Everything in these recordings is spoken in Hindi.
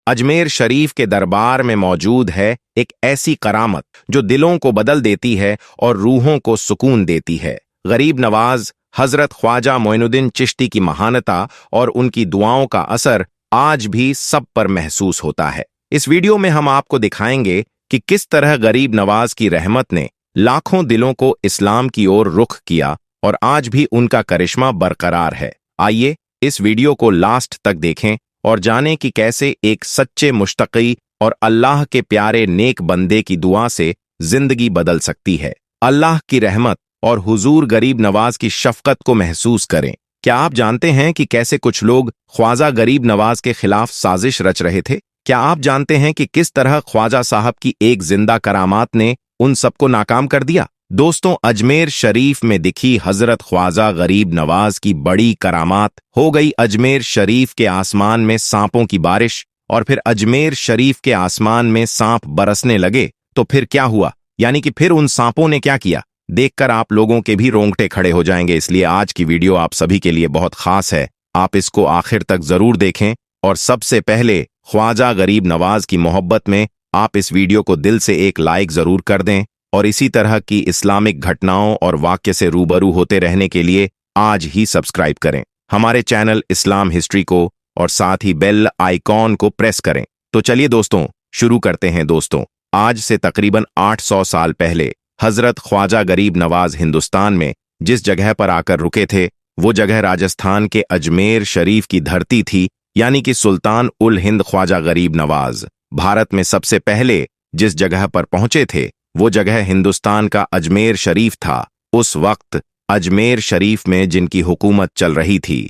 अजमेर शरीफ के दरबार में मौजूद है एक ऐसी करामत जो दिलों को बदल देती है और रूहों को सुकून देती है। गरीब नवाज हजरत ख्वाजा मोइनुद्दीन चिश्ती की महानता और उनकी दुआओं का असर आज भी सब पर महसूस होता है। इस वीडियो में हम आपको दिखाएंगे कि किस तरह गरीब नवाज की रहमत ने लाखों दिलों को इस्लाम की ओर रुख किया और आज भी उनका करिश्मा बरकरार है। आइए इस वीडियो को लास्ट तक देखें और जानें कि कैसे एक सच्चे मुश्तकी और अल्लाह के प्यारे नेक बंदे की दुआ से जिंदगी बदल सकती है। अल्लाह की रहमत और हुजूर गरीब नवाज की शफकत को महसूस करें। क्या आप जानते हैं कि कैसे कुछ लोग ख्वाजा गरीब नवाज के खिलाफ साजिश रच रहे थे? क्या आप जानते हैं कि किस तरह ख्वाजा साहब की एक जिंदा करामात ने उन सबको नाकाम कर दिया? दोस्तों, अजमेर शरीफ में दिखी हजरत ख्वाजा गरीब नवाज की बड़ी करामात हो गई अजमेर शरीफ के आसमान में सांपों की बारिश, और फिर अजमेर शरीफ के आसमान में सांप बरसने लगे तो फिर क्या हुआ, यानी कि फिर उन सांपों ने क्या किया? देखकर आप लोगों के भी रोंगटे खड़े हो जाएंगे। इसलिए आज की वीडियो आप सभी के लिए बहुत खास है। आप इसको आखिर तक जरूर देखें और सबसे पहले ख्वाजा गरीब नवाज की मोहब्बत में आप इस वीडियो को दिल से एक लाइक जरूर कर दें और इसी तरह की इस्लामिक घटनाओं और वाक्य से रूबरू होते रहने के लिए आज ही सब्सक्राइब करें हमारे चैनल इस्लाम हिस्ट्री को और साथ ही बेल आइकॉन को प्रेस करें। तो चलिए दोस्तों, शुरू करते हैं। दोस्तों, आज से तकरीबन 800 साल पहले हजरत ख्वाजा गरीब नवाज हिंदुस्तान में जिस जगह पर आकर रुके थे, वो जगह राजस्थान के अजमेर शरीफ की धरती थी, यानी कि सुल्तान उल हिंद ख्वाजा गरीब नवाज भारत में सबसे पहले जिस जगह पर पहुंचे थे वो जगह हिंदुस्तान का अजमेर शरीफ था। उस वक्त अजमेर शरीफ में जिनकी हुकूमत चल रही थी,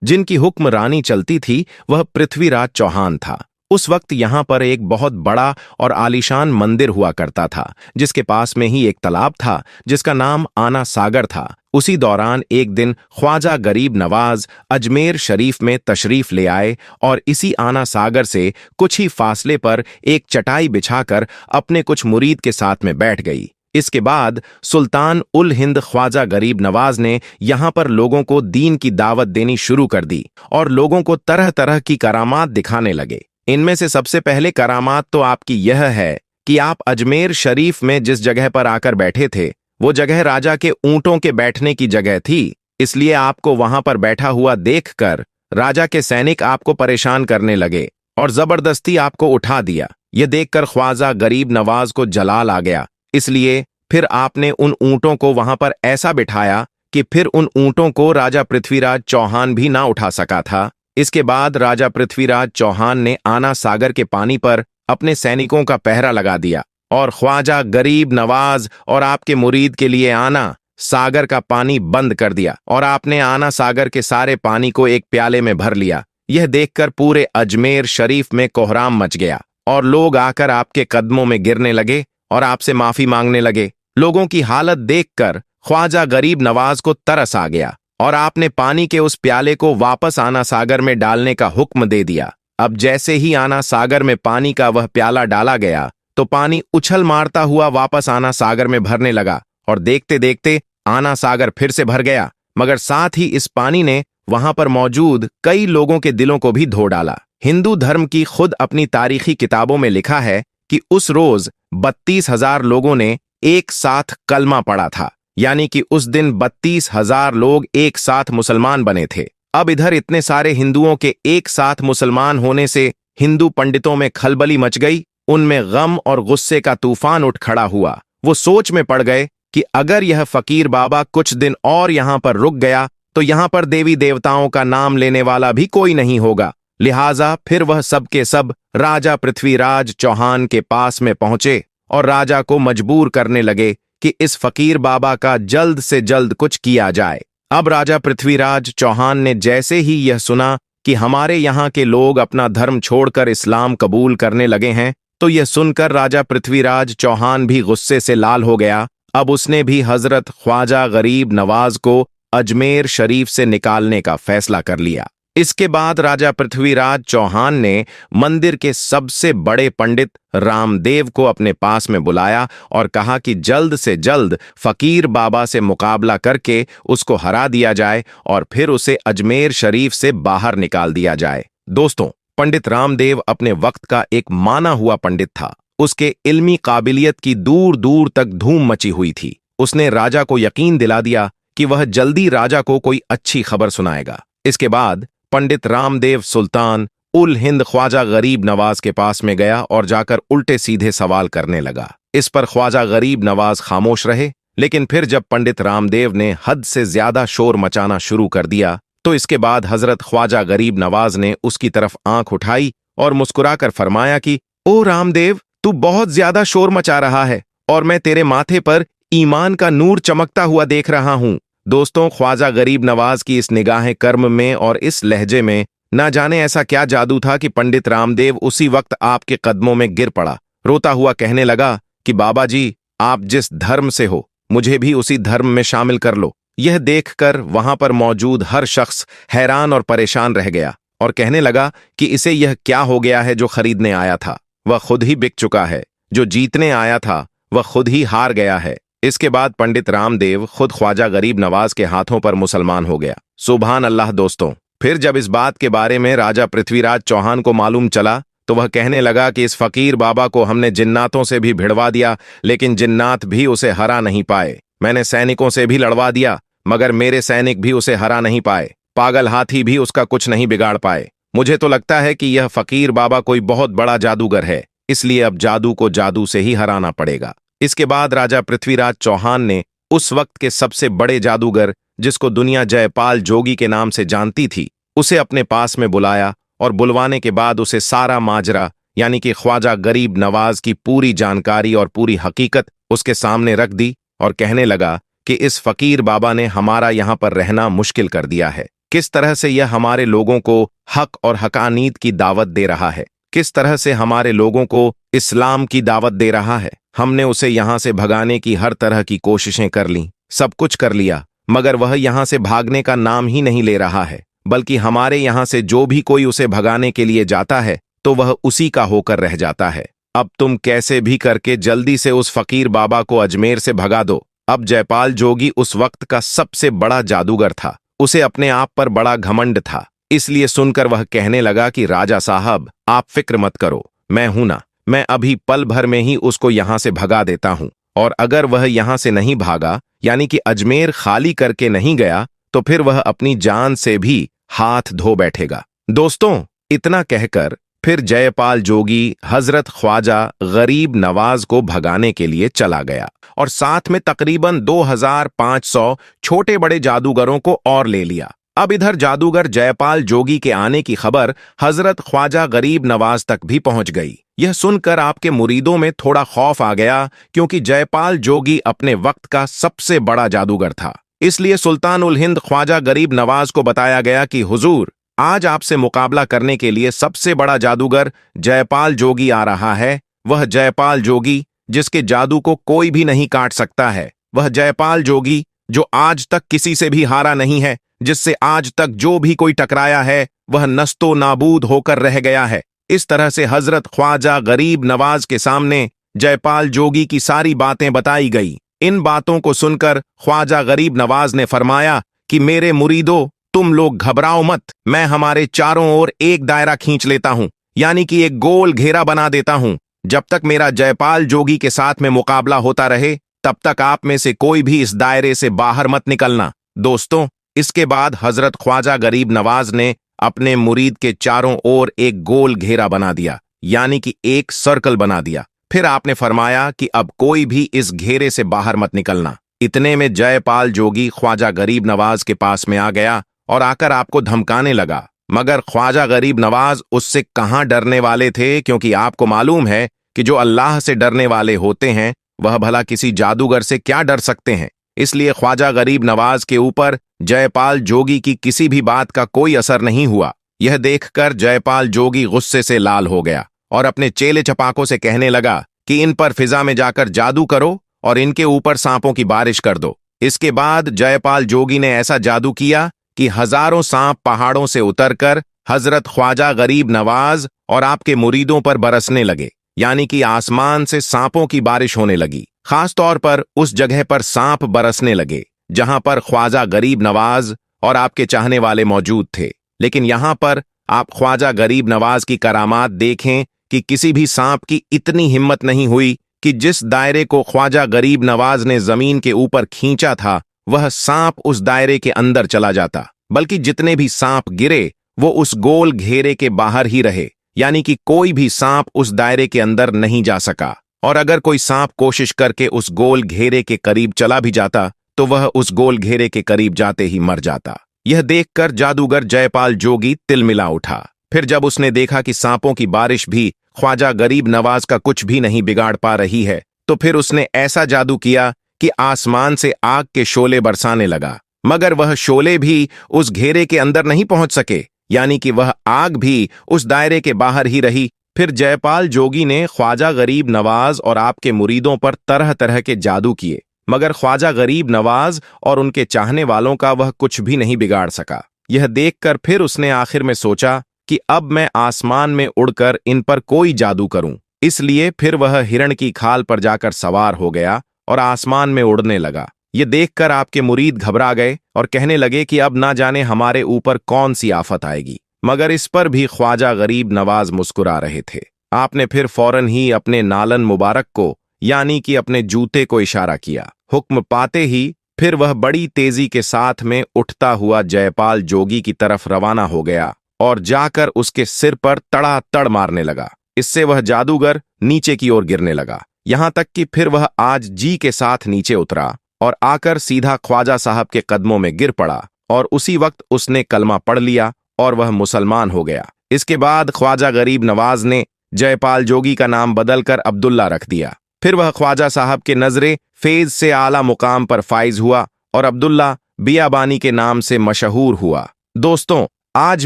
जिनकी हुक्मरानी चलती थी, वह पृथ्वीराज चौहान था। उस वक्त यहाँ पर एक बहुत बड़ा और आलीशान मंदिर हुआ करता था, जिसके पास में ही एक तालाब था जिसका नाम आना सागर था। उसी दौरान एक दिन ख्वाजा गरीब नवाज अजमेर शरीफ में तशरीफ ले आए और इसी आना सागर से कुछ ही फासले पर एक चटाई बिछाकर अपने कुछ मुरीद के साथ में बैठ गई। इसके बाद सुल्तान उल हिंद ख्वाजा गरीब नवाज ने यहाँ पर लोगों को दीन की दावत देनी शुरू कर दी और लोगों को तरह तरह की करामात दिखाने लगे। इनमें से सबसे पहले करामात तो आपकी यह है कि आप अजमेर शरीफ में जिस जगह पर आकर बैठे थे, वो जगह राजा के ऊंटों के बैठने की जगह थी। इसलिए आपको वहां पर बैठा हुआ देखकर राजा के सैनिक आपको परेशान करने लगे और जबरदस्ती आपको उठा दिया। यह देखकर ख्वाजा गरीब नवाज को जलाल आ गया। इसलिए फिर आपने उन ऊंटों को वहां पर ऐसा बिठाया कि फिर उन ऊंटों को राजा पृथ्वीराज चौहान भी ना उठा सका था। इसके बाद राजा पृथ्वीराज चौहान ने आना सागर के पानी पर अपने सैनिकों का पहरा लगा दिया और ख्वाजा गरीब नवाज और आपके मुरीद के लिए आना सागर का पानी बंद कर दिया और आपने आना सागर के सारे पानी को एक प्याले में भर लिया। यह देखकर पूरे अजमेर शरीफ में कोहराम मच गया और लोग आकर आपके कदमों में गिरने लगे और आपसे माफी मांगने लगे। लोगों की हालत देखकर ख्वाजा गरीब नवाज को तरस आ गया और आपने पानी के उस प्याले को वापस आना सागर में डालने का हुक्म दे दिया। अब जैसे ही आना सागर में पानी का वह प्याला डाला गया तो पानी उछल मारता हुआ वापस आना सागर में भरने लगा और देखते देखते आना सागर फिर से भर गया। मगर साथ ही इस पानी ने वहां पर मौजूद कई लोगों के दिलों को भी धो डाला। हिंदू धर्म की खुद अपनी तारीखी किताबों में लिखा है कि उस रोज 32,000 लोगों ने एक साथ कलमा पढ़ा था, यानी कि उस दिन 32,000 लोग एक साथ मुसलमान बने थे। अब इधर इतने सारे हिंदुओं के एक साथ मुसलमान होने से हिंदू पंडितों में खलबली मच गई। उनमें गम और गुस्से का तूफान उठ खड़ा हुआ। वो सोच में पड़ गए कि अगर यह फकीर बाबा कुछ दिन और यहाँ पर रुक गया तो यहाँ पर देवी देवताओं का नाम लेने वाला भी कोई नहीं होगा। लिहाजा फिर वह सब के सब राजा पृथ्वीराज चौहान के पास में पहुंचे और राजा को मजबूर करने लगे कि इस फकीर बाबा का जल्द से जल्द कुछ किया जाए। अब राजा पृथ्वीराज चौहान ने जैसे ही यह सुना कि हमारे यहाँ के लोग अपना धर्म छोड़कर इस्लाम कबूल करने लगे हैं, तो यह सुनकर राजा पृथ्वीराज चौहान भी गुस्से से लाल हो गया। अब उसने भी हजरत ख्वाजा गरीब नवाज को अजमेर शरीफ से निकालने का फैसला कर लिया। इसके बाद राजा पृथ्वीराज चौहान ने मंदिर के सबसे बड़े पंडित रामदेव को अपने पास में बुलाया और कहा कि जल्द से जल्द फकीर बाबा से मुकाबला करके उसको हरा दिया जाए और फिर उसे अजमेर शरीफ से बाहर निकाल दिया जाए। दोस्तों, पंडित रामदेव अपने वक्त का एक माना हुआ पंडित था। उसके इल्मी काबिलियत की दूर दूर तक धूम मची हुई थी। उसने राजा को यकीन दिला दिया कि वह जल्दी राजा को कोई अच्छी खबर सुनाएगा। इसके बाद पंडित रामदेव सुल्तान उल हिंद ख्वाजा गरीब नवाज के पास में गया और जाकर उल्टे सीधे सवाल करने लगा। इस पर ख्वाजा गरीब नवाज खामोश रहे, लेकिन फिर जब पंडित रामदेव ने हद से ज्यादा शोर मचाना शुरू कर दिया तो इसके बाद हजरत ख्वाजा गरीब नवाज ने उसकी तरफ आंख उठाई और मुस्कुराकर फरमाया कि ओ रामदेव, तू बहुत ज्यादा शोर मचा रहा है और मैं तेरे माथे पर ईमान का नूर चमकता हुआ देख रहा हूं। दोस्तों, ख्वाजा गरीब नवाज की इस निगाह कर्म में और इस लहजे में ना जाने ऐसा क्या जादू था कि पंडित रामदेव उसी वक्त आपके कदमों में गिर पड़ा। रोता हुआ कहने लगा कि बाबा जी, आप जिस धर्म से हो मुझे भी उसी धर्म में शामिल कर लो। यह देखकर वहां पर मौजूद हर शख्स हैरान और परेशान रह गया और कहने लगा कि इसे यह क्या हो गया है। जो खरीदने आया था वह खुद ही बिक चुका है, जो जीतने आया था वह खुद ही हार गया है। इसके बाद पंडित रामदेव खुद ख्वाजा गरीब नवाज के हाथों पर मुसलमान हो गया। सुभान अल्लाह। दोस्तों, फिर जब इस बात के बारे में राजा पृथ्वीराज चौहान को मालूम चला तो वह कहने लगा कि इस फकीर बाबा को हमने जिन्नातों से भी भिड़वा दिया, लेकिन जिन्नात भी उसे हरा नहीं पाए। मैंने सैनिकों से भी लड़वा दिया, मगर मेरे सैनिक भी उसे हरा नहीं पाए। पागल हाथी भी उसका कुछ नहीं बिगाड़ पाए। मुझे तो लगता है कि यह फकीर बाबा कोई बहुत बड़ा जादूगर है, इसलिए अब जादू को जादू से ही हराना पड़ेगा। इसके बाद राजा पृथ्वीराज चौहान ने उस वक्त के सबसे बड़े जादूगर, जिसको दुनिया जयपाल जोगी के नाम से जानती थी, उसे अपने पास में बुलाया और बुलवाने के बाद उसे सारा माजरा यानी कि ख्वाजा गरीब नवाज की पूरी जानकारी और पूरी हकीकत उसके सामने रख दी और कहने लगा कि इस फकीर बाबा ने हमारा यहां पर रहना मुश्किल कर दिया है। किस तरह से यह हमारे लोगों को हक और हकानीत की दावत दे रहा है, किस तरह से हमारे लोगों को इस्लाम की दावत दे रहा है। हमने उसे यहां से भगाने की हर तरह की कोशिशें कर लीं, सब कुछ कर लिया, मगर वह यहां से भागने का नाम ही नहीं ले रहा है, बल्कि हमारे यहां से जो भी कोई उसे भगाने के लिए जाता है तो वह उसी का होकर रह जाता है। अब तुम कैसे भी करके जल्दी से उस फकीर बाबा को अजमेर से भगा दो। अब जयपाल जोगी उस वक्त का सबसे बड़ा जादूगर था, उसे अपने आप पर बड़ा घमंड था, इसलिए सुनकर वह कहने लगा कि राजा साहब, आप फिक्र मत करो, मैं हूं ना, मैं अभी पल भर में ही उसको यहां से भगा देता हूं। और अगर वह यहां से नहीं भागा, यानी कि अजमेर खाली करके नहीं गया, तो फिर वह अपनी जान से भी हाथ धो बैठेगा। दोस्तों, इतना कहकर फिर जयपाल जोगी हजरत ख्वाजा गरीब नवाज को भगाने के लिए चला गया और साथ में तकरीबन 2500 छोटे बड़े जादूगरों को और ले लिया। अब इधर जादूगर जयपाल जोगी के आने की खबर हजरत ख्वाजा गरीब नवाज तक भी पहुंच गई। यह सुनकर आपके मुरीदों में थोड़ा खौफ आ गया, क्योंकि जयपाल जोगी अपने वक्त का सबसे बड़ा जादूगर था। इसलिए सुल्तान उल हिंद ख्वाजा गरीब नवाज को बताया गया कि हुजूर, आज आपसे मुकाबला करने के लिए सबसे बड़ा जादूगर जयपाल जोगी आ रहा है। वह जयपाल जोगी जिसके जादू को कोई भी नहीं काट सकता है, वह जयपाल जोगी जो आज तक किसी से भी हारा नहीं है, जिससे आज तक जो भी कोई टकराया है वह नस्तो नाबूद होकर रह गया है। इस तरह से हजरत ख्वाजा गरीब नवाज के सामने जयपाल जोगी की सारी बातें बताई गई। इन बातों को सुनकर ख्वाजा गरीब नवाज ने फरमाया कि मेरे मुरीदो, तुम लोग घबराओ मत, मैं हमारे चारों ओर एक दायरा खींच लेता हूं, यानी कि एक गोल घेरा बना देता हूं। जब तक मेरा जयपाल जोगी के साथ में मुकाबला होता रहे, तब तक आप में से कोई भी इस दायरे से बाहर मत निकलना। दोस्तों, इसके बाद हजरत ख्वाजा गरीब नवाज ने अपने मुरीद के चारों ओर एक गोल घेरा बना दिया, यानी कि एक सर्कल बना दिया। फिर आपने फरमाया कि अब कोई भी इस घेरे से बाहर मत निकलना। इतने में जयपाल जोगी ख्वाजा गरीब नवाज के पास में आ गया और आकर आपको धमकाने लगा, मगर ख्वाजा गरीब नवाज उससे कहां डरने वाले थे, क्योंकि आपको मालूम है कि जो अल्लाह से डरने वाले होते हैं वह भला किसी जादूगर से क्या डर सकते हैं। इसलिए ख्वाजा गरीब नवाज के ऊपर जयपाल जोगी की किसी भी बात का कोई असर नहीं हुआ। यह देखकर जयपाल जोगी गुस्से से लाल हो गया और अपने चेले चपाकों से कहने लगा कि इन पर फिजा में जाकर जादू करो और इनके ऊपर सांपों की बारिश कर दो। इसके बाद जयपाल जोगी ने ऐसा जादू किया कि हजारों सांप पहाड़ों से उतरकर हजरत ख्वाजा गरीब नवाज और आपके मुरीदों पर बरसने लगे, यानी कि आसमान से सांपों की बारिश होने लगी। खास तौर पर उस जगह पर सांप बरसने लगे जहां पर ख्वाजा गरीब नवाज और आपके चाहने वाले मौजूद थे, लेकिन यहां पर आप ख्वाजा गरीब नवाज की करामात देखें कि किसी भी सांप की इतनी हिम्मत नहीं हुई कि जिस दायरे को ख्वाजा गरीब नवाज ने जमीन के ऊपर खींचा था वह सांप उस दायरे के अंदर चला जाता, बल्कि जितने भी सांप गिरे वो उस गोल घेरे के बाहर ही रहे, यानी कि कोई भी सांप उस दायरे के अंदर नहीं जा सका। और अगर कोई सांप कोशिश करके उस गोल घेरे के करीब चला भी जाता तो वह उस गोल घेरे के करीब जाते ही मर जाता। यह देखकर जादूगर जयपाल जोगी तिलमिला उठा। फिर जब उसने देखा कि सांपों की बारिश भी ख्वाजा गरीब नवाज का कुछ भी नहीं बिगाड़ पा रही है, तो फिर उसने ऐसा जादू किया कि आसमान से आग के शोले बरसाने लगा, मगर वह शोले भी उस घेरे के अंदर नहीं पहुंच सके, यानी कि वह आग भी उस दायरे के बाहर ही रही। फिर जयपाल जोगी ने ख्वाजा गरीब नवाज और आपके मुरीदों पर तरह तरह के जादू किए, मगर ख्वाजा गरीब नवाज और उनके चाहने वालों का वह कुछ भी नहीं बिगाड़ सका। यह देखकर फिर उसने आखिर में सोचा कि अब मैं आसमान में उड़कर इन पर कोई जादू करूं। इसलिए फिर वह हिरण की खाल पर जाकर सवार हो गया और आसमान में उड़ने लगा। ये देखकर आपके मुरीद घबरा गए और कहने लगे कि अब ना जाने हमारे ऊपर कौन सी आफत आएगी, मगर इस पर भी ख्वाजा गरीब नवाज मुस्कुरा रहे थे। आपने फिर फौरन ही अपने नालन मुबारक को, यानी कि अपने जूते को इशारा किया। हुक्म पाते ही फिर वह बड़ी तेजी के साथ में उठता हुआ जयपाल जोगी की तरफ रवाना हो गया और जाकर उसके सिर पर तड़ातड़ मारने लगा। इससे वह जादूगर नीचे की ओर गिरने लगा, यहां तक कि फिर वह आज जी के साथ नीचे उतरा और आकर सीधा ख्वाजा साहब के कदमों में गिर पड़ा और उसी वक्त उसने कलमा पढ़ लिया और वह मुसलमान हो गया। इसके बाद ख्वाजा गरीब नवाज ने जयपाल जोगी का नाम बदलकर अब्दुल्ला रख दिया। फिर वह ख्वाजा साहब के नजरे फेज से आला मुकाम पर फाइज हुआ और अब्दुल्ला बियाबानी के नाम से मशहूर हुआ। दोस्तों, आज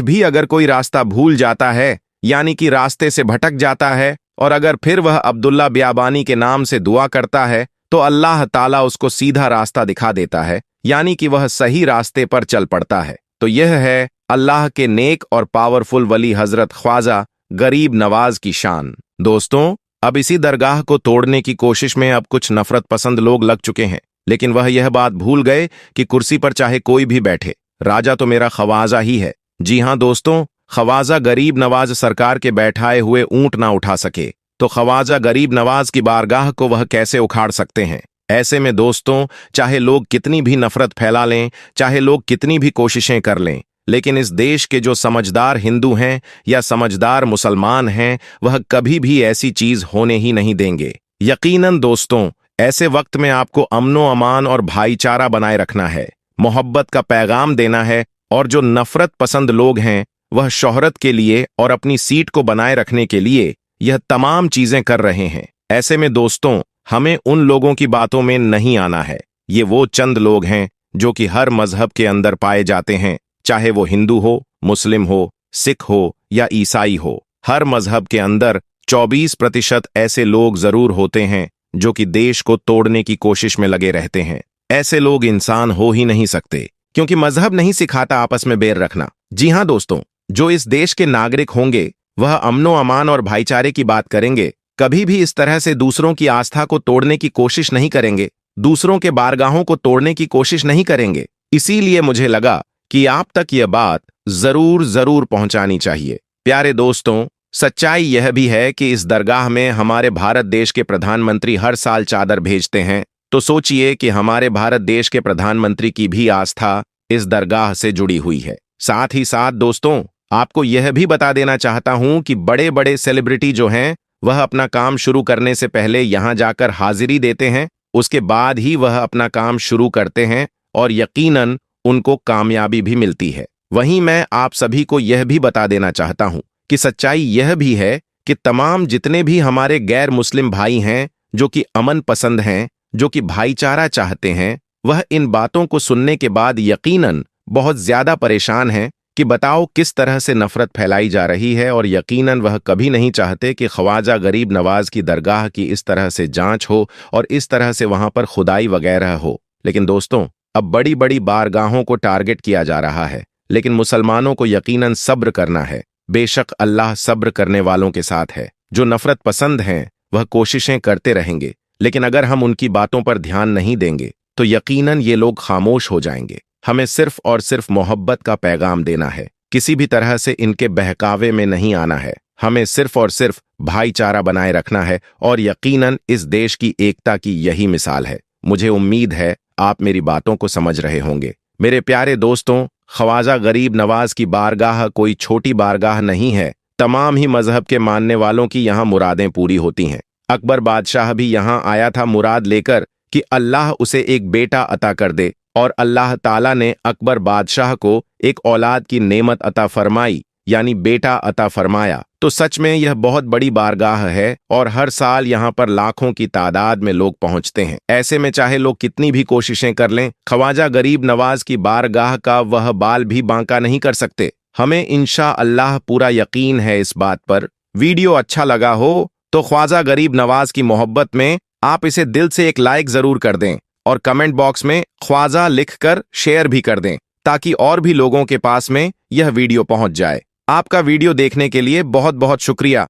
भी अगर कोई रास्ता भूल जाता है, यानी कि रास्ते से भटक जाता है, और अगर फिर वह अब्दुल्ला बियाबानी के नाम से दुआ करता है तो अल्लाह ताला उसको सीधा रास्ता दिखा देता है, यानी कि वह सही रास्ते पर चल पड़ता है। तो यह है अल्लाह के नेक और पावरफुल वली हजरत ख्वाजा गरीब नवाज की शान। दोस्तों, अब इसी दरगाह को तोड़ने की कोशिश में अब कुछ नफरत पसंद लोग लग चुके हैं, लेकिन वह यह बात भूल गए कि कुर्सी पर चाहे कोई भी बैठे, राजा तो मेरा ख्वाजा ही है। जी हां दोस्तों, ख्वाजा गरीब नवाज सरकार के बैठाए हुए ऊंट ना उठा सके तो ख्वाजा गरीब नवाज की बारगाह को वह कैसे उखाड़ सकते हैं। ऐसे में दोस्तों, चाहे लोग कितनी भी नफरत फैला लें, चाहे लोग कितनी भी कोशिशें कर लें, लेकिन इस देश के जो समझदार हिंदू हैं या समझदार मुसलमान हैं, वह कभी भी ऐसी चीज होने ही नहीं देंगे। यकीनन दोस्तों, ऐसे वक्त में आपको अमनो अमान और भाईचारा बनाए रखना है, मोहब्बत का पैगाम देना है, और जो नफरत पसंद लोग हैं वह शोहरत के लिए और अपनी सीट को बनाए रखने के लिए यह तमाम चीजें कर रहे हैं। ऐसे में दोस्तों, हमें उन लोगों की बातों में नहीं आना है। ये वो चंद लोग हैं जो कि हर मजहब के अंदर पाए जाते हैं, चाहे वो हिंदू हो, मुस्लिम हो, सिख हो या ईसाई हो। हर मजहब के अंदर 24% ऐसे लोग जरूर होते हैं जो कि देश को तोड़ने की कोशिश में लगे रहते हैं। ऐसे लोग इंसान हो ही नहीं सकते, क्योंकि मजहब नहीं सिखाता आपस में बैर रखना। जी हां दोस्तों, जो इस देश के नागरिक होंगे वह अमनो अमान और भाईचारे की बात करेंगे, कभी भी इस तरह से दूसरों की आस्था को तोड़ने की कोशिश नहीं करेंगे, दूसरों के बारगाहों को तोड़ने की कोशिश नहीं करेंगे। इसीलिए मुझे लगा कि आप तक यह बात जरूर पहुंचानी चाहिए। प्यारे दोस्तों, सच्चाई यह भी है कि इस दरगाह में हमारे भारत देश के प्रधानमंत्री हर साल चादर भेजते हैं, तो सोचिए कि हमारे भारत देश के प्रधानमंत्री की भी आस्था इस दरगाह से जुड़ी हुई है। साथ ही साथ दोस्तों, आपको यह भी बता देना चाहता हूं कि बड़े बड़े सेलिब्रिटी जो हैं वह अपना काम शुरू करने से पहले यहां जाकर हाजिरी देते हैं, उसके बाद ही वह अपना काम शुरू करते हैं और यकीनन उनको कामयाबी भी मिलती है। वहीं मैं आप सभी को यह भी बता देना चाहता हूं कि सच्चाई यह भी है कि तमाम जितने भी हमारे गैर मुस्लिम भाई हैं जो कि अमन पसंद हैं, जो कि भाईचारा चाहते हैं, वह इन बातों को सुनने के बाद यकीनन बहुत ज्यादा परेशान हैं कि बताओ किस तरह से नफरत फैलाई जा रही है, और यकीनन वह कभी नहीं चाहते कि ख्वाजा गरीब नवाज की दरगाह की इस तरह से जांच हो और इस तरह से वहां पर खुदाई वगैरह हो। लेकिन दोस्तों, अब बड़ी बड़ी बारगाहों को टारगेट किया जा रहा है, लेकिन मुसलमानों को यकीनन सब्र करना है। बेशक अल्लाह सब्र करने वालों के साथ है। जो नफरत पसंद हैं वह कोशिशें करते रहेंगे, लेकिन अगर हम उनकी बातों पर ध्यान नहीं देंगे तो यकीनन ये लोग खामोश हो जाएंगे। हमें सिर्फ और सिर्फ मोहब्बत का पैगाम देना है। किसी भी तरह से इनके बहकावे में नहीं आना है। हमें सिर्फ और सिर्फ भाईचारा बनाए रखना है और यकीनन इस देश की एकता की यही मिसाल है। मुझे उम्मीद है आप मेरी बातों को समझ रहे होंगे। मेरे प्यारे दोस्तों, ख्वाजा गरीब नवाज की बारगाह कोई छोटी बारगाह नहीं है। तमाम ही मजहब के मानने वालों की यहाँ मुरादें पूरी होती हैं। अकबर बादशाह भी यहाँ आया था मुराद लेकर कि अल्लाह उसे एक बेटा अता कर दे, और अल्लाह ताला ने अकबर बादशाह को एक औलाद की नेमत अता फरमाई, यानी बेटा अता फरमाया। तो सच में यह बहुत बड़ी बारगाह है और हर साल यहाँ पर लाखों की तादाद में लोग पहुँचते हैं। ऐसे में चाहे लोग कितनी भी कोशिशें कर लें, ख्वाजा गरीब नवाज की बारगाह का वह बाल भी बांका नहीं कर सकते। हमें इंशा अल्लाह पूरा यकीन है इस बात पर। वीडियो अच्छा लगा हो तो ख्वाजा गरीब नवाज की मोहब्बत में आप इसे दिल से एक लाइक जरूर कर दें और कमेंट बॉक्स में ख्वाजा लिखकर शेयर भी कर दें, ताकि और भी लोगों के पास में यह वीडियो पहुंच जाए। आपका वीडियो देखने के लिए बहुत बहुत शुक्रिया।